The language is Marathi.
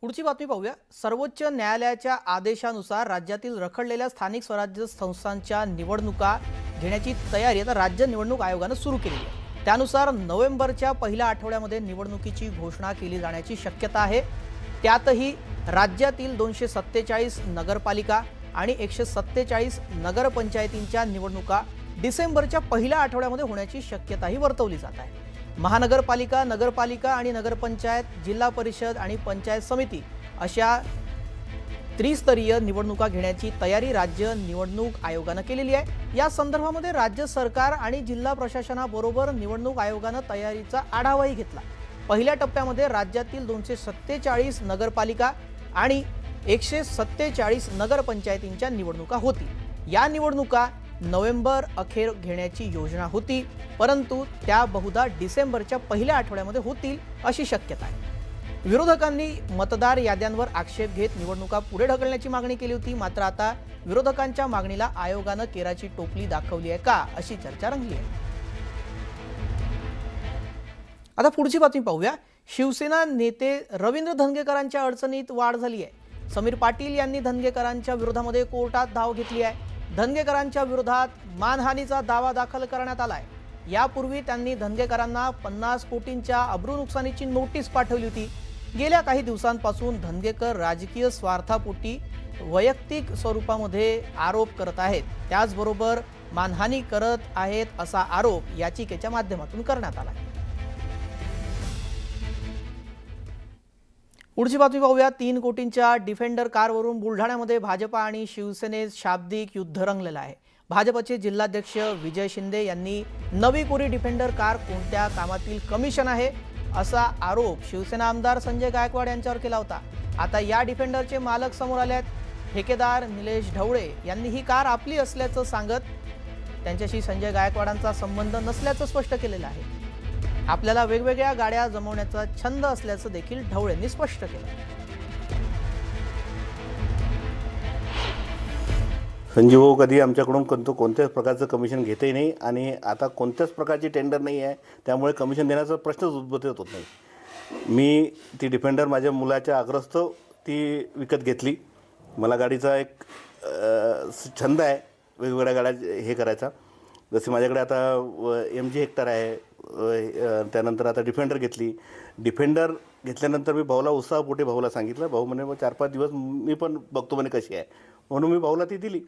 पुढची बातमी पाहूया। सर्वोच्च न्यायालयाच्या आदेशानुसार राज्यातील रखडलेल्या स्थानिक स्वराज्य संस्थांच्या निवडणुका घेण्याची तयारी आता राज्य निवडणूक आयोगाने सुरू केली आहे। त्यानुसार नोव्हेंबरच्या पहिल्या आठवड्यामध्ये निवडणुकीची घोषणा केली जाण्याची शक्यता आहे। त्यातही राज्यातील 247 नगरपालिका आणि 147 नगरपंचायतींच्या निवडणुका डिसेंबरच्या पहिल्या आठवड्यामध्ये होण्याची शक्यताही वर्तवली जात आहे। महानगरपालिका, नगरपालिका आणि नगरपंचायत, जिल्हा परिषद आणि पंचायत समिती अशा त्रिस्तरीय निवडणुका घेण्याची तयारी राज्य निवडणूक आयोगाने केलेली आहे। या संदर्भामध्ये राज्य सरकार आणि जिल्हा प्रशासनाबरोबर निवडणूक आयोगाने तयारीचा आढावाही घेतला। पहिल्या टप्प्यामध्ये राज्यातील 247 नगरपालिका आणि 147 नगरपंचायतींच्या निवडणुका होतील। या निवडणुका नोव्हेंबर अखेर घेण्याची योजना होती, परंतु त्या बहुधा डिसेंबरच्या पहिल्या आठवड्यामध्ये होतील अशी शक्यता आहे। विरोधकांनी मतदार याद्यांवर आक्षेप घेत निवडणुका पुढे ढकलण्याची मागणी केली होती, मात्र आता विरोधकांच्या मागणीला आयोगाने केराची टोपली दाखवली आहे का अशी चर्चा रंगली आहे। आता पुढची बातमी पाहूया। शिवसेना नेते रवींद्र धंगेकरांच्या अडचणीत वाढ झाली आहे। समीर पाटील यांनी धंगेकरांच्या विरोधामध्ये कोर्टात धाव घेतली आहे। धंगेकरांच्या विरोधात मानहानीचा दावा दाखल करण्यात आलाय। यापूर्वी त्यांनी धंगेकरांना 50 कोटींच्या अब्रू नुकसानीची नोटीस पाठवली होती। गेल्या काही दिवसांपासून धंगेकर राजकीय स्वार्थापोटी वैयक्तिक स्वरूपामध्ये आरोप करत आहेत, त्याचबरोबर मानहानी करत आहेत असा आरोप याचिकेच्या माध्यमातून करण्यात आला। पुढची बातमी पाहूया। 3 कोटींच्या डिफेंडर कारवरून बुलढाण्यामध्ये भाजपा आणि शिवसेनेत शाब्दिक युद्ध रंगलेलं आहे। भाजपचे जिल्हाध्यक्ष विजय शिंदे यांनी नवी कोरी डिफेंडर कार कोणत्या कामातील कमिशन आहे असा आरोप शिवसेना आमदार संजय गायकवाड यांच्यावर केला होता। आता या डिफेंडरचे मालक समोर आले आहेत। ठेकेदार निलेश ढवळे यांनी ही कार आपली असल्याचं सांगत त्यांच्याशी संजय गायकवाडांचा संबंध नसल्याचं स्पष्ट केलेलं आहे। आपल्याला वेगवेगळ्या गाड्या जमवण्याचा छंद असल्याचं देखील ढवळेंनी स्पष्ट केलं। संजीव भाऊ कधी आमच्याकडून कोणत्याच प्रकारचं कमिशन घेतही नाही आणि आता कोणत्याच प्रकारची टेंडर नाही आहे, त्यामुळे कमिशन देण्याचा प्रश्नच उद्भवत होत नाही। मी ती डिफेंडर माझ्या मुलाच्या आग्रहास्तव ती विकत घेतली। मला गाडीचा एक छंद आहे, वेगवेगळ्या गाड्या हे करायचा। जसे माझ्याकडे आता MG हेक्टर आहे, त्यानंतर आता डिफेंडर घेतली। डिफेंडर घेतल्यानंतर मी भाऊला उत्साहपोटी भाऊला सांगितलं। भाऊ म्हणे मग 4-5 दिवस मी पण बघतो म्हणे कशी आहे, म्हणून मी भाऊला ती दिली।